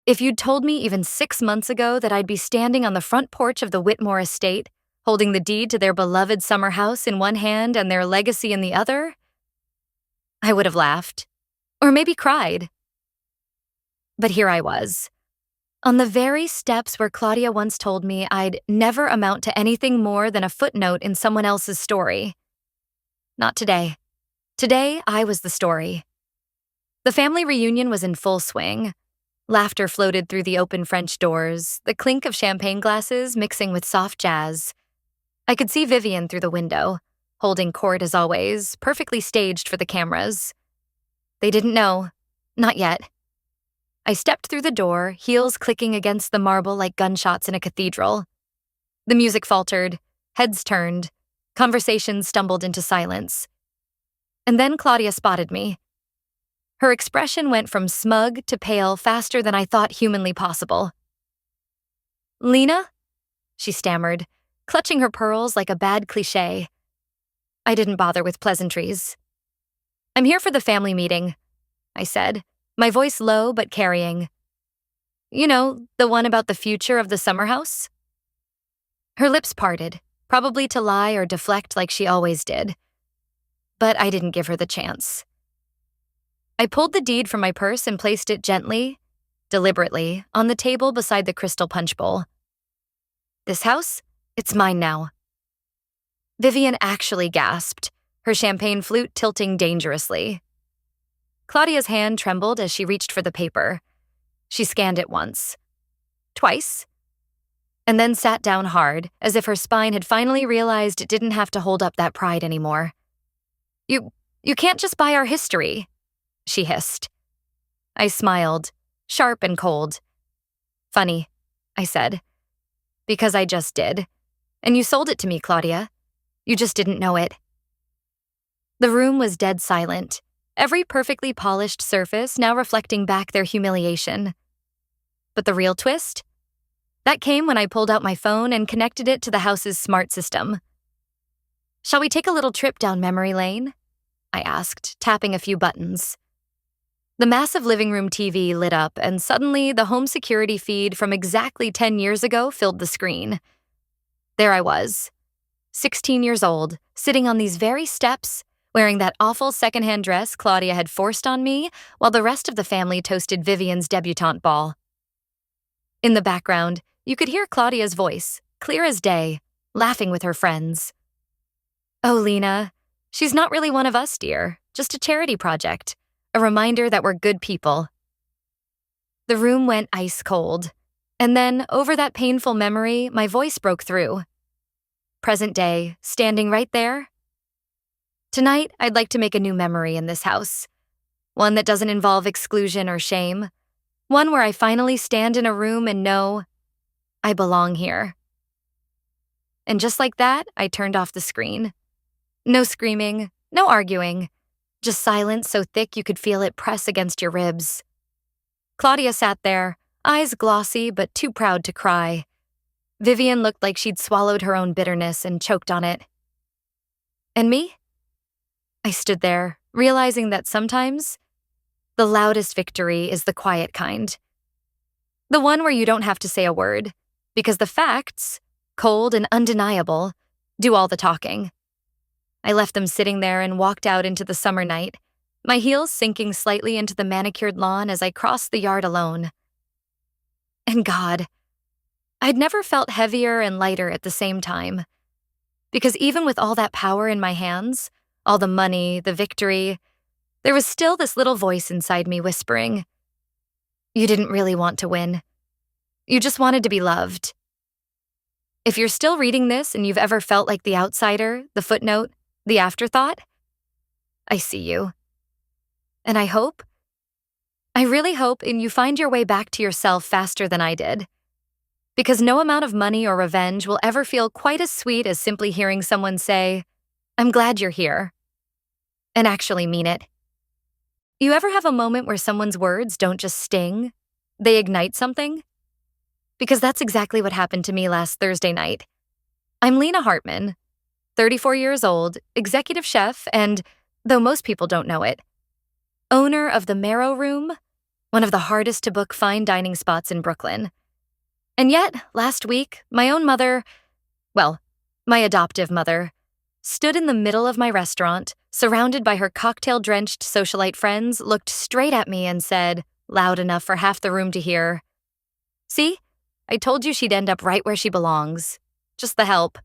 If you'd told me even 6 months ago that I'd be standing on the front porch of the Whitmore estate, holding the deed to their beloved summer house in one hand and their legacy in the other, I would have laughed. Or maybe cried. But here I was, on the very steps where Claudia once told me I'd never amount to anything more than a footnote in someone else's story. Not today. Today, I was the story. The family reunion was in full swing. Laughter floated through the open French doors, the clink of champagne glasses mixing with soft jazz. I could see Vivian through the window, holding court as always, perfectly staged for the cameras. They didn't know. Not yet. I stepped through the door, heels clicking against the marble like gunshots in a cathedral. The music faltered, heads turned, conversations stumbled into silence. And then Claudia spotted me. Her expression went from smug to pale faster than I thought humanly possible. "Lena?" she stammered, clutching her pearls like a bad cliché. I didn't bother with pleasantries. "I'm here for the family meeting," I said, my voice low but carrying. "You know, the one about the future of the summer house?" Her lips parted, probably to lie or deflect like she always did. But I didn't give her the chance. I pulled the deed from my purse and placed it gently, deliberately, on the table beside the crystal punch bowl. "This house? It's mine now." Vivian actually gasped, her champagne flute tilting dangerously. Claudia's hand trembled as she reached for the paper. She scanned it once. Twice. And then sat down hard, as if her spine had finally realized it didn't have to hold up that pride anymore. You can't just buy our history," she hissed. I smiled, sharp and cold. "Funny," I said. "Because I just did. And you sold it to me, Claudia. You just didn't know it." The room was dead silent, every perfectly polished surface now reflecting back their humiliation. But the real twist? That came when I pulled out my phone and connected it to the house's smart system. "Shall we take a little trip down memory lane?" I asked, tapping a few buttons. The massive living room TV lit up, and suddenly the home security feed from exactly 10 years ago filled the screen. There I was, 16 years old, sitting on these very steps, wearing that awful secondhand dress Claudia had forced on me, while the rest of the family toasted Vivian's debutante ball. In the background, you could hear Claudia's voice, clear as day, laughing with her friends. "Oh, Lena, she's not really one of us, dear. Just a charity project. A reminder that we're good people." The room went ice cold. And then, over that painful memory, my voice broke through. Present day, standing right there. Tonight, I'd like to make a new memory in this house. One that doesn't involve exclusion or shame. One where I finally stand in a room and know I belong here. And just like that, I turned off the screen. No screaming, no arguing. Just silence so thick you could feel it press against your ribs. Claudia sat there, eyes glossy but too proud to cry. Vivian looked like she'd swallowed her own bitterness and choked on it. And me? I stood there, realizing that sometimes the loudest victory is the quiet kind. The one where you don't have to say a word, because the facts, cold and undeniable, do all the talking. I left them sitting there and walked out into the summer night, my heels sinking slightly into the manicured lawn as I crossed the yard alone. And God, I'd never felt heavier and lighter at the same time. Because even with all that power in my hands, all the money, the victory, there was still this little voice inside me whispering, "You didn't really want to win. You just wanted to be loved." If you're still reading this and you've ever felt like the outsider, the footnote, the afterthought, I see you. And I really hope, and you find your way back to yourself faster than I did. Because no amount of money or revenge will ever feel quite as sweet as simply hearing someone say, "I'm glad you're here," and actually mean it. You ever have a moment where someone's words don't just sting, they ignite something? Because that's exactly what happened to me last Thursday night. I'm Lena Hartman, 34 years old, executive chef, and, though most people don't know it, owner of the Marrow Room, one of the hardest to book fine dining spots in Brooklyn. And yet, last week, my own mother, well, my adoptive mother, stood in the middle of my restaurant, surrounded by her cocktail-drenched socialite friends, looked straight at me and said, loud enough for half the room to hear, "See? I told you she'd end up right where she belongs. Just the help."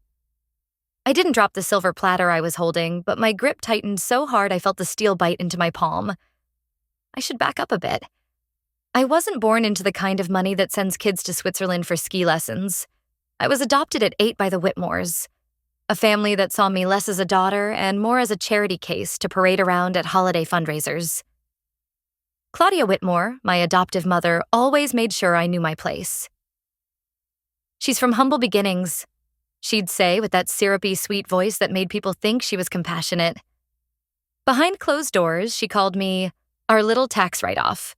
I didn't drop the silver platter I was holding, but my grip tightened so hard I felt the steel bite into my palm. I should back up a bit. I wasn't born into the kind of money that sends kids to Switzerland for ski lessons. I was adopted at 8 by the Whitmores, a family that saw me less as a daughter and more as a charity case to parade around at holiday fundraisers. Claudia Whitmore, my adoptive mother, always made sure I knew my place. "She's from humble beginnings," she'd say with that syrupy, sweet voice that made people think she was compassionate. Behind closed doors, she called me our little tax write-off.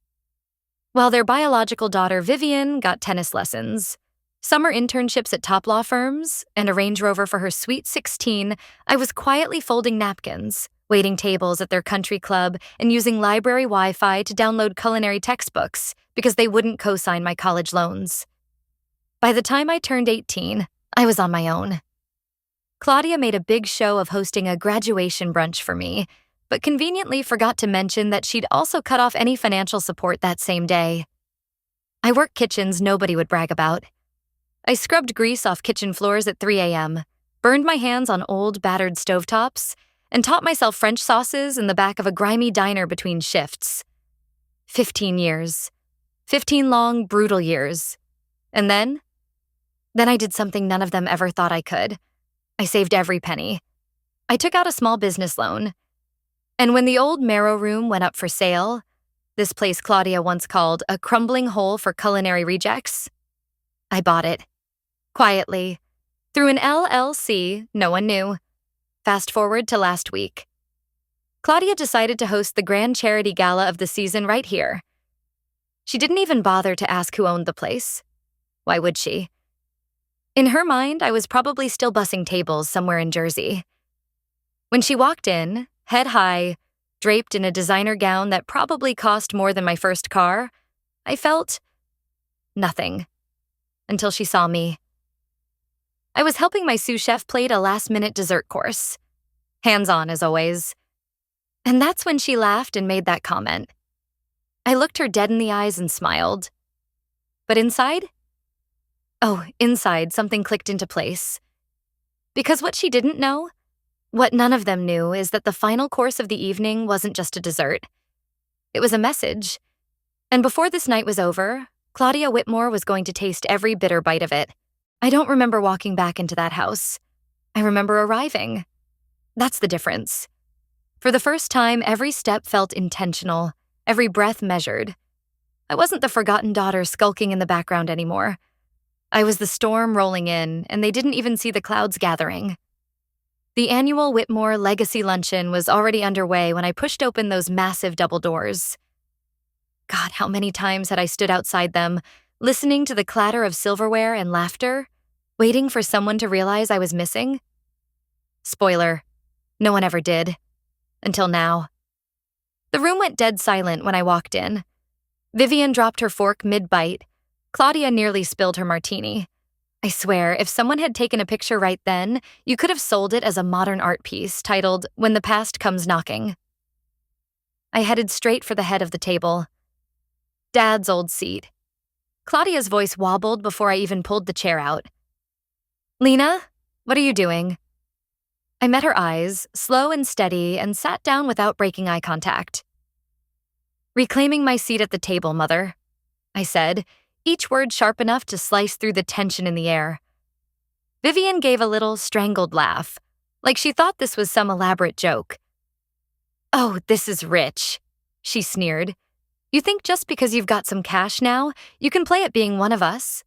While their biological daughter, Vivian, got tennis lessons, summer internships at top law firms, and a Range Rover for her sweet 16, I was quietly folding napkins, waiting tables at their country club, and using library Wi-Fi to download culinary textbooks because they wouldn't co-sign my college loans. By the time I turned 18, I was on my own. Claudia made a big show of hosting a graduation brunch for me, but conveniently forgot to mention that she'd also cut off any financial support that same day. I worked kitchens nobody would brag about. I scrubbed grease off kitchen floors at 3 a.m., burned my hands on old, battered stovetops, and taught myself French sauces in the back of a grimy diner between shifts. 15 years. 15 long, brutal years. And then I did something none of them ever thought I could. I saved every penny. I took out a small business loan. And when the old Marrow Room went up for sale, this place Claudia once called a crumbling hole for culinary rejects, I bought it. Quietly. Through an LLC, no one knew. Fast forward to last week. Claudia decided to host the grand charity gala of the season right here. She didn't even bother to ask who owned the place. Why would she? In her mind, I was probably still bussing tables somewhere in Jersey. When she walked in, head high, draped in a designer gown that probably cost more than my first car, I felt nothing until she saw me. I was helping my sous chef plate a last-minute dessert course. Hands-on, as always. And that's when she laughed and made that comment. I looked her dead in the eyes and smiled. But inside? Oh, inside, something clicked into place. Because what she didn't know, what none of them knew, is that the final course of the evening wasn't just a dessert. It was a message. And before this night was over, Claudia Whitmore was going to taste every bitter bite of it. I don't remember walking back into that house. I remember arriving. That's the difference. For the first time, every step felt intentional, every breath measured. I wasn't the forgotten daughter skulking in the background anymore. I was the storm rolling in, and they didn't even see the clouds gathering. The annual Whitmore Legacy Luncheon was already underway when I pushed open those massive double doors. God, how many times had I stood outside them, listening to the clatter of silverware and laughter, waiting for someone to realize I was missing? Spoiler, no one ever did. Until now. The room went dead silent when I walked in. Vivian dropped her fork mid-bite. Claudia nearly spilled her martini. I swear, if someone had taken a picture right then, you could have sold it as a modern art piece titled, "When the Past Comes Knocking." I headed straight for the head of the table. Dad's old seat. Claudia's voice wobbled before I even pulled the chair out. "Lena, what are you doing?" I met her eyes, slow and steady, and sat down without breaking eye contact. "Reclaiming my seat at the table, Mother," I said, each word sharp enough to slice through the tension in the air. Vivian gave a little strangled laugh, like she thought this was some elaborate joke. "Oh, this is rich," she sneered. "You think just because you've got some cash now, you can play at being one of us?"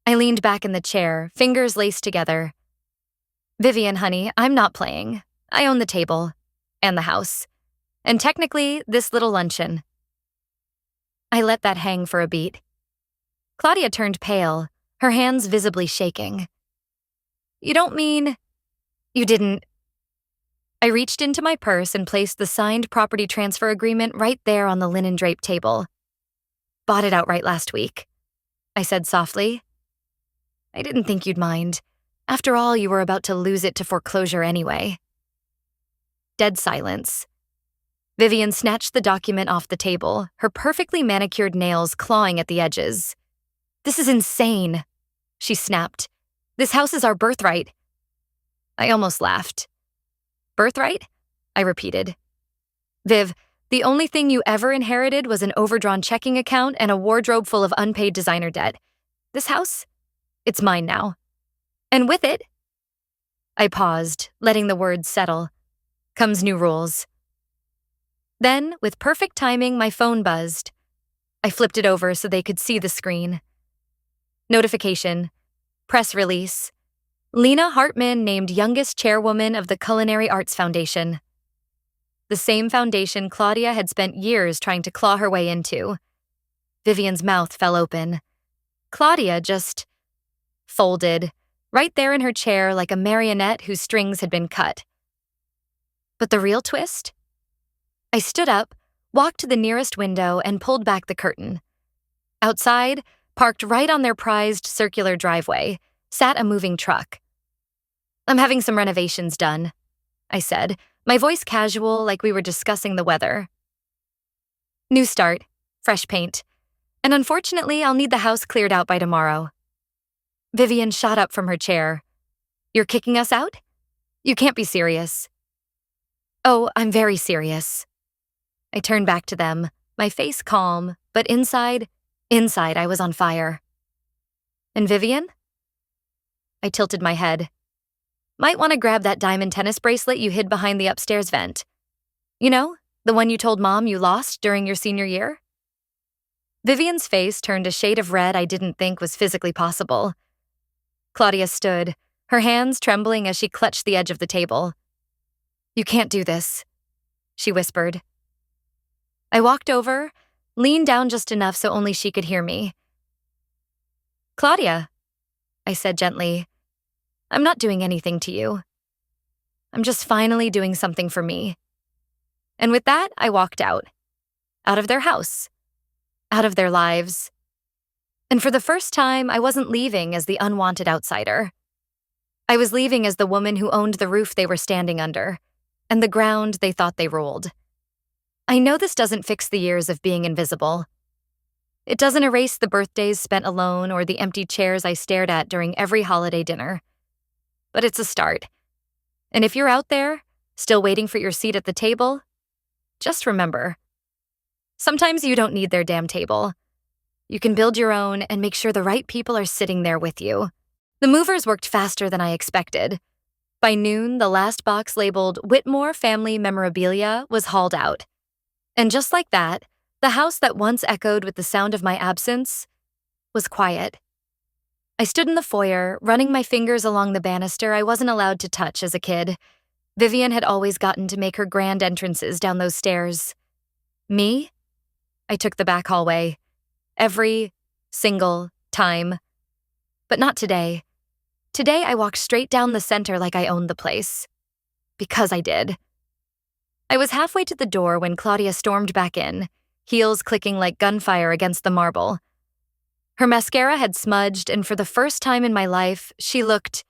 I leaned back in the chair, fingers laced together. "Vivian, honey, I'm not playing. I own the table. And the house. And technically, this little luncheon." I let that hang for a beat. Claudia turned pale, her hands visibly shaking. "You don't mean... you didn't..." I reached into my purse and placed the signed property transfer agreement right there on the linen draped table. Bought it outright last week, I said softly. I didn't think you'd mind. After all, you were about to lose it to foreclosure anyway. Dead silence. Vivian snatched the document off the table, her perfectly manicured nails clawing at the edges. This is insane, she snapped. This house is our birthright. I almost laughed. Birthright? I repeated. Viv, the only thing you ever inherited was an overdrawn checking account and a wardrobe full of unpaid designer debt. This house? It's mine now. And with it, I paused, letting the words settle, comes new rules. Then, with perfect timing, my phone buzzed. I flipped it over so they could see the screen. Notification. Press release. Lena Hartman named youngest chairwoman of the Culinary Arts Foundation. The same foundation Claudia had spent years trying to claw her way into. Vivian's mouth fell open. Claudia just folded, right there in her chair like a marionette whose strings had been cut. But the real twist? I stood up, walked to the nearest window, and pulled back the curtain. Outside, parked right on their prized circular driveway, sat a moving truck. I'm having some renovations done, I said, my voice casual like we were discussing the weather. New start, fresh paint, and unfortunately I'll need the house cleared out by tomorrow. Vivian shot up from her chair. You're kicking us out? You can't be serious. Oh, I'm very serious. I turned back to them, my face calm, but inside I was on fire. And Vivian? I tilted my head. Might want to grab that diamond tennis bracelet you hid behind the upstairs vent. You know, the one you told Mom you lost during your senior year? Vivian's face turned a shade of red I didn't think was physically possible. Claudia stood, her hands trembling as she clutched the edge of the table. You can't do this, she whispered. I walked over, leaned down just enough so only she could hear me. Claudia, I said gently, I'm not doing anything to you. I'm just finally doing something for me. And with that, I walked out of their house, out of their lives. And for the first time, I wasn't leaving as the unwanted outsider. I was leaving as the woman who owned the roof they were standing under, and the ground they thought they ruled. I know this doesn't fix the years of being invisible. It doesn't erase the birthdays spent alone or the empty chairs I stared at during every holiday dinner. But it's a start. And if you're out there, still waiting for your seat at the table, just remember, sometimes you don't need their damn table. You can build your own and make sure the right people are sitting there with you. The movers worked faster than I expected. By noon, the last box labeled Whitmore Family Memorabilia was hauled out. And just like that, the house that once echoed with the sound of my absence was quiet. I stood in the foyer, running my fingers along the banister I wasn't allowed to touch as a kid. Vivian had always gotten to make her grand entrances down those stairs. Me? I took the back hallway. Every single time. But not today. Today I walked straight down the center like I owned the place. Because I did. I was halfway to the door when Claudia stormed back in, heels clicking like gunfire against the marble. Her mascara had smudged, and for the first time in my life, she looked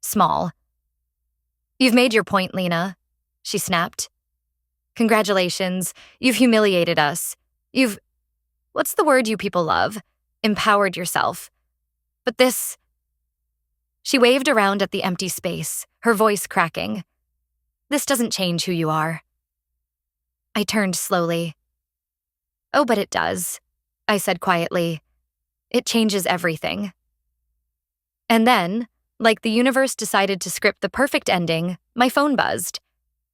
small. You've made your point, Lena, she snapped. Congratulations, you've humiliated us. What's the word you people love? Empowered yourself. But this... She waved around at the empty space, her voice cracking. This doesn't change who you are. I turned slowly. Oh, but it does, I said quietly. It changes everything. And then, like the universe decided to script the perfect ending, my phone buzzed.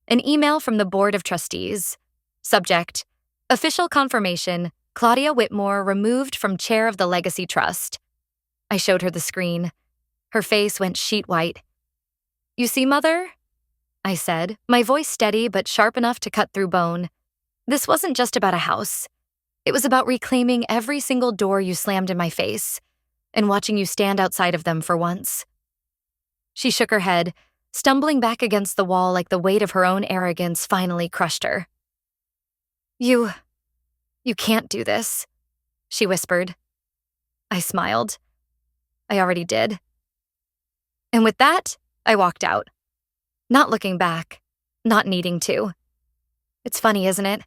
An email from the Board of Trustees. Subject: Official confirmation, Claudia Whitmore removed from chair of the Legacy Trust. I showed her the screen. Her face went sheet white. You see, Mother? I said, my voice steady but sharp enough to cut through bone. This wasn't just about a house. It was about reclaiming every single door you slammed in my face and watching you stand outside of them for once. She shook her head, stumbling back against the wall like the weight of her own arrogance finally crushed her. You can't do this," she whispered. I smiled. I already did. And with that, I walked out, not looking back, not needing to. It's funny, isn't it?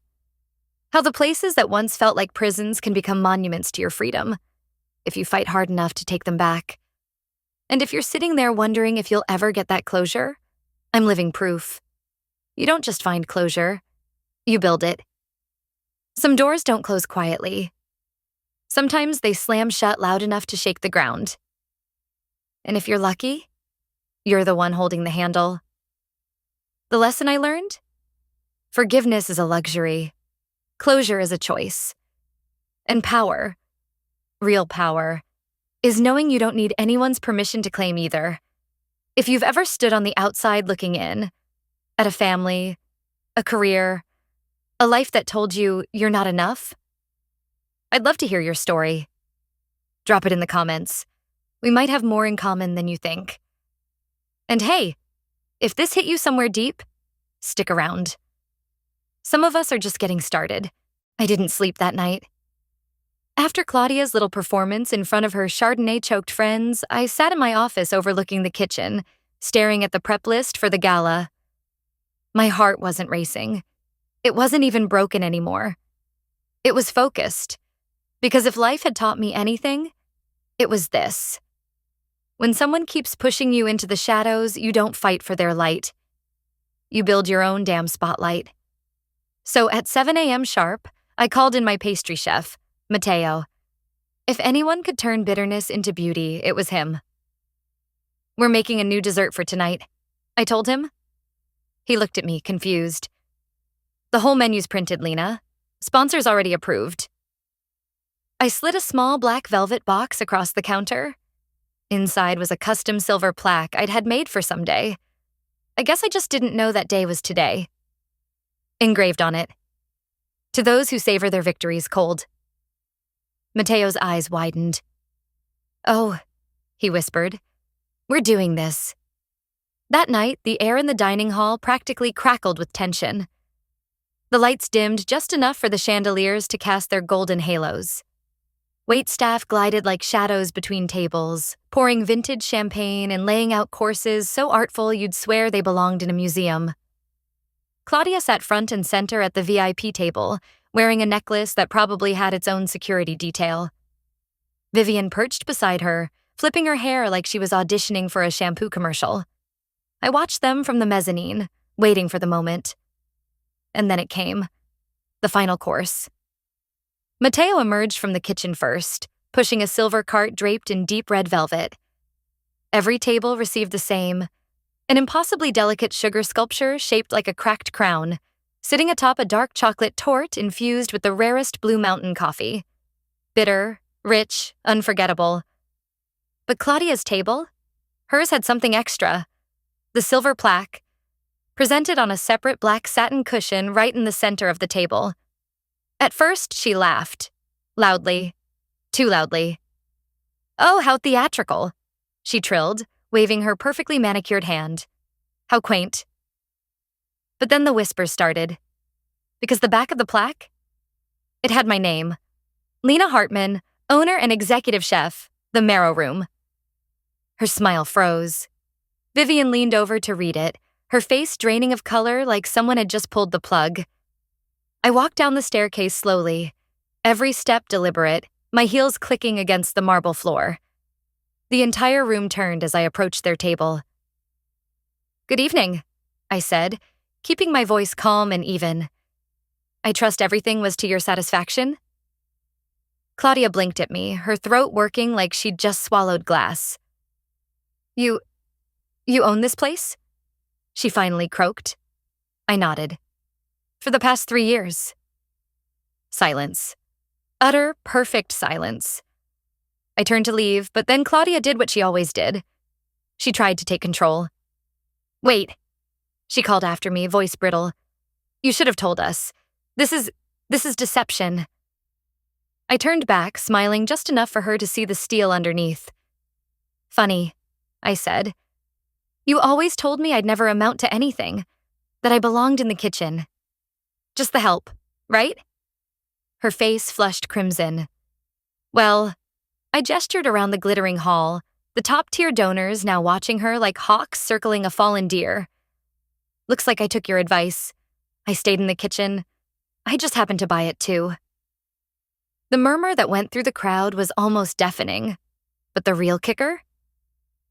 How the places that once felt like prisons can become monuments to your freedom, if you fight hard enough to take them back. And if you're sitting there wondering if you'll ever get that closure, I'm living proof. You don't just find closure, you build it. Some doors don't close quietly. Sometimes they slam shut loud enough to shake the ground. And if you're lucky, you're the one holding the handle. The lesson I learned? Forgiveness is a luxury. Closure is a choice. And power, real power, is knowing you don't need anyone's permission to claim either. If you've ever stood on the outside looking in, at a family, a career, a life that told you you're not enough, I'd love to hear your story. Drop it in the comments. We might have more in common than you think. And hey, if this hit you somewhere deep, stick around. Some of us are just getting started. I didn't sleep that night. After Claudia's little performance in front of her Chardonnay-choked friends, I sat in my office overlooking the kitchen, staring at the prep list for the gala. My heart wasn't racing. It wasn't even broken anymore. It was focused. Because if life had taught me anything, it was this. When someone keeps pushing you into the shadows, you don't fight for their light. You build your own damn spotlight. So at 7 a.m. sharp, I called in my pastry chef, Matteo. If anyone could turn bitterness into beauty, it was him. "We're making a new dessert for tonight," I told him. He looked at me, confused. "The whole menu's printed, Lena. Sponsors already approved." I slid a small black velvet box across the counter. Inside was a custom silver plaque I'd had made for some day. I guess I just didn't know that day was today. Engraved on it, "To those who savor their victories cold." Matteo's eyes widened. "Oh," he whispered, "we're doing this." That night, the air in the dining hall practically crackled with tension. The lights dimmed just enough for the chandeliers to cast their golden halos. Waitstaff glided like shadows between tables, pouring vintage champagne and laying out courses so artful you'd swear they belonged in a museum. Claudia sat front and center at the VIP table, wearing a necklace that probably had its own security detail. Vivian perched beside her, flipping her hair like she was auditioning for a shampoo commercial. I watched them from the mezzanine, waiting for the moment. And then it came. The final course. Matteo emerged from the kitchen first, pushing a silver cart draped in deep red velvet. Every table received the same, an impossibly delicate sugar sculpture shaped like a cracked crown, sitting atop a dark chocolate torte infused with the rarest Blue Mountain coffee. Bitter, rich, unforgettable. But Claudia's table? Hers had something extra. The silver plaque, presented on a separate black satin cushion right in the center of the table. At first, she laughed. Loudly. Too loudly. "Oh, how theatrical," she trilled, waving her perfectly manicured hand. "How quaint." But then the whispers started. Because the back of the plaque? It had my name. Lena Hartman, owner and executive chef, The Marrow Room. Her smile froze. Vivian leaned over to read it, her face draining of color like someone had just pulled the plug. I walked down the staircase slowly, every step deliberate, my heels clicking against the marble floor. The entire room turned as I approached their table. "Good evening," I said, keeping my voice calm and even. "I trust everything was to your satisfaction?" Claudia blinked at me, her throat working like she'd just swallowed glass. You own this place?" she finally croaked. I nodded. "For the past 3 years." Silence. Utter, perfect silence. I turned to leave, but then Claudia did what she always did. She tried to take control. "Wait," she called after me, voice brittle. "You should have told us. This is deception." I turned back, smiling just enough for her to see the steel underneath. "Funny," I said. You always told me I'd never amount to anything, that I belonged in the kitchen. Just the help, right? Her face flushed crimson. Well, I gestured around the glittering hall, the top-tier donors now watching her like hawks circling a fallen deer. Looks like I took your advice. I stayed in the kitchen. I just happened to buy it too. The murmur that went through the crowd was almost deafening. But the real kicker?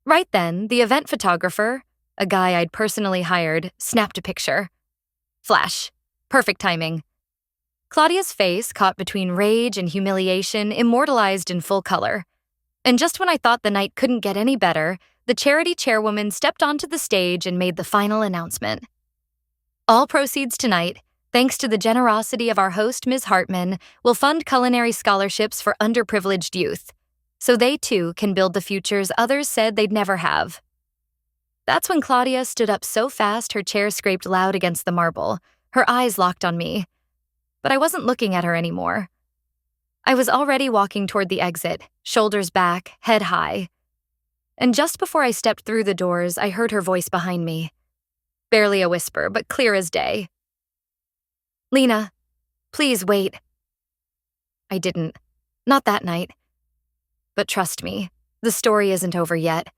Right then, the event photographer, a guy I'd personally hired, snapped a picture. Flash. Perfect timing. Claudia's face, caught between rage and humiliation, immortalized in full color. And just when I thought the night couldn't get any better, the charity chairwoman stepped onto the stage and made the final announcement. All proceeds tonight, thanks to the generosity of our host, Ms. Hartman, will fund culinary scholarships for underprivileged youth, so they too can build the futures others said they'd never have. That's when Claudia stood up so fast her chair scraped loud against the marble, her eyes locked on me. But I wasn't looking at her anymore. I was already walking toward the exit, shoulders back, head high. And just before I stepped through the doors, I heard her voice behind me. Barely a whisper, but clear as day. Lena, please wait. I didn't. Not that night. But trust me, the story isn't over yet.